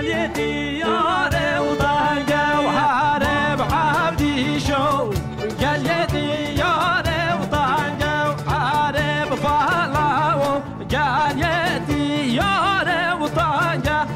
قليتي يا روضانجا وحارب عبدي شو قليتي يا روضانجا وحارب فلاو قليتي يا روضانجا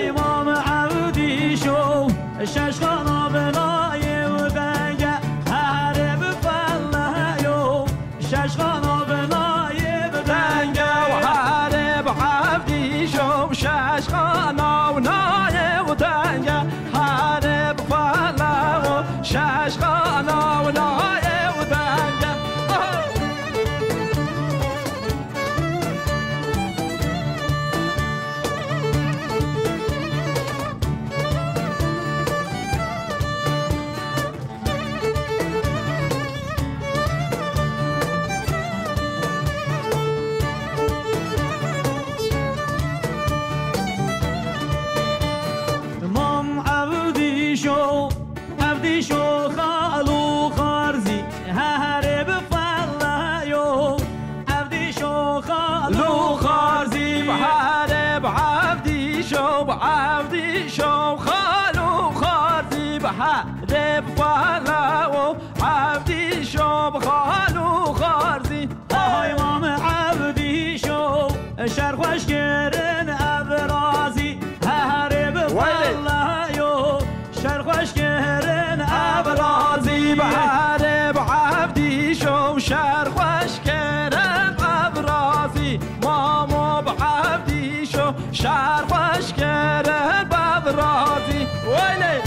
إمام عبدي شو شاشخانا بناي ودانجا حارب فلاو شاشخانا بناي ودانجا وحارب عبدي شو شاشخانا وناي ودانجا حارب فلاو شاشخانا وناي ودانجا عبدي شو خالو خارزي هارب فلايو عبدي شو خالو خارزي بحارب عبدي شو خالو خارزي بحارب فلايو عبدي شو خالو خارزي امام عبدي شو شرخ وشكرن ابرازي هارب فلايو شرخوش كرن أبرازي بحارب عبدي شو شرخوش كرن أبرازي مامو بعبدي شو شرخوش كرن أبرازي ويلي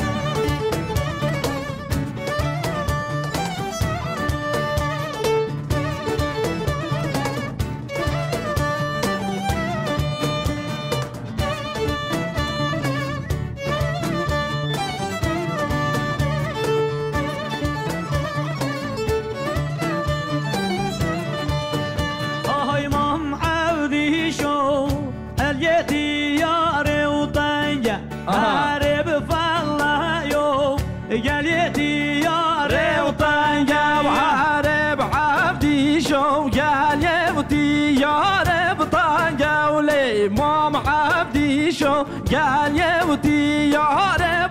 هارب فلايو قاليتي يا روطانجا وهارب عبدي شو قاليتي يا روطانجا ولي مام عبدي شو قاليتي يا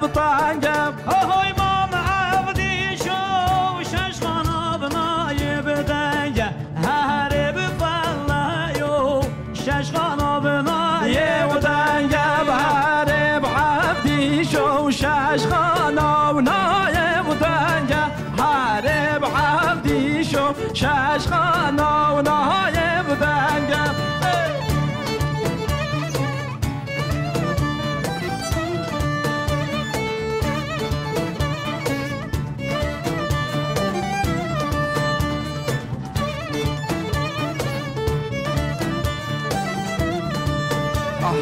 روطانجا هوي مام عبدي شو شاشخانا بناي بدانجا هارب فلايو شاشخانا بناي ودانجا بهارب عبدي شو شاشخانا ونايب ودانجا حارب عبدي شو شاشخانا ونايب ودانجا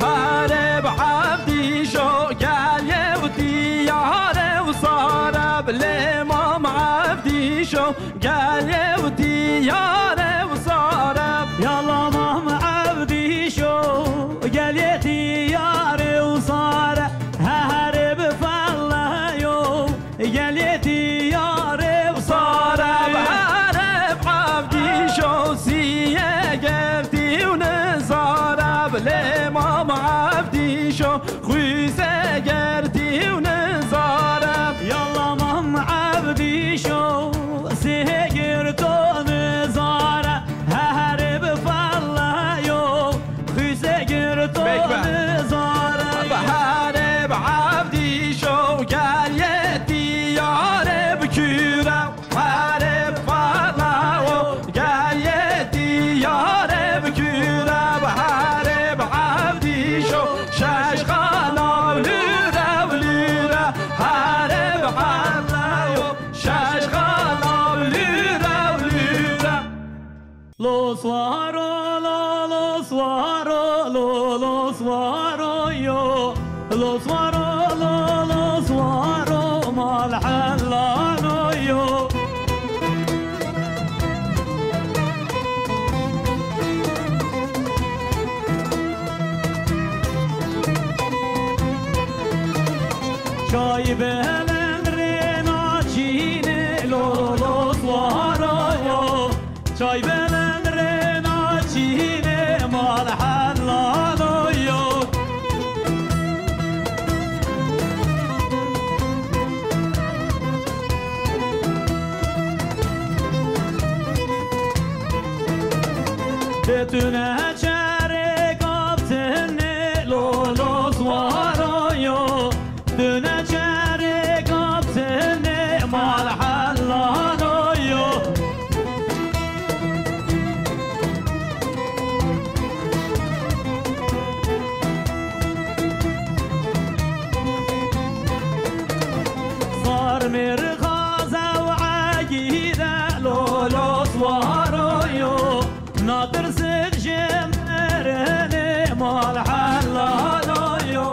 حارب عبدي شو قال يودي يا وصارب الإمام عبدي شو قال يودي يا وصارب يلا مام عبدي شو قال يدي يا وصارب هارب فلايو قال يدي يا وصارب هارب عبدي شو سيجرتي ونصارب الإمام عبدي شو خويسة قرتي ونزارب يلا مام عبدي شو سهقرت ونزارب هارب فلايو خويسة قرت ونزارب هارب عبدي شو قال يدي يارب كورة هارب فلايو قال يدي يارب كورة هارب عبدي شو شاشخانا ولورا ولورا هارب فلايو شاشخانا ولورا ولورا لو سوارو لو سوارو لو سوارو يو لو سوارو لو سوارو مال حلانو يو شاي بهلن رينا چيني لو سوارو يو شاي بهلن رينا چيني مال حلانو يو تونه چره کابتن لولو سوارایو تونه چره کابتن مال حلالایو صار مرخازة وعقيدة لولو سوارایو ناطر سجم رني مال حلالایو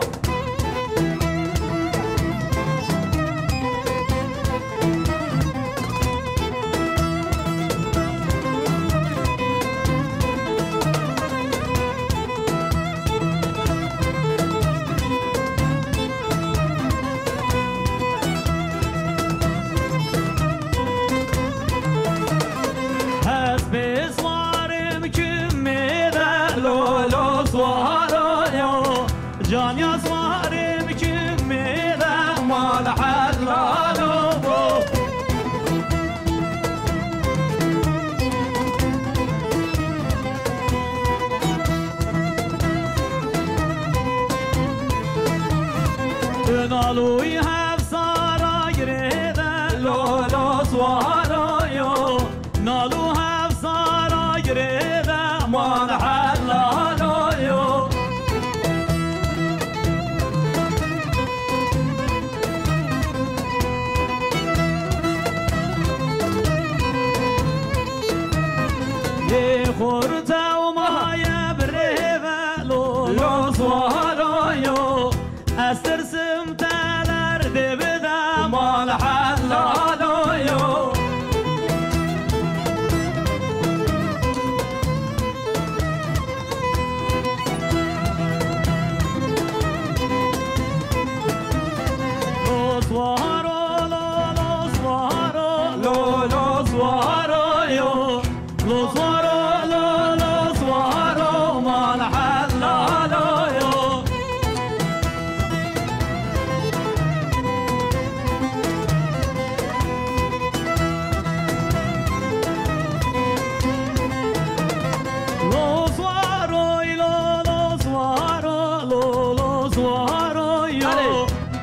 جان يا صارم كمي ذا مال حلالو نالو يهف صارا يريدا لولو صوارايو نالو هف صارا يريدا مال حلالو خورتا وما يبريفا لولو صوارايو استرسم تالر دبدا مال حلالويو لو صوارو لولو صوارو لولو صوارايو لو صوارو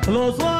los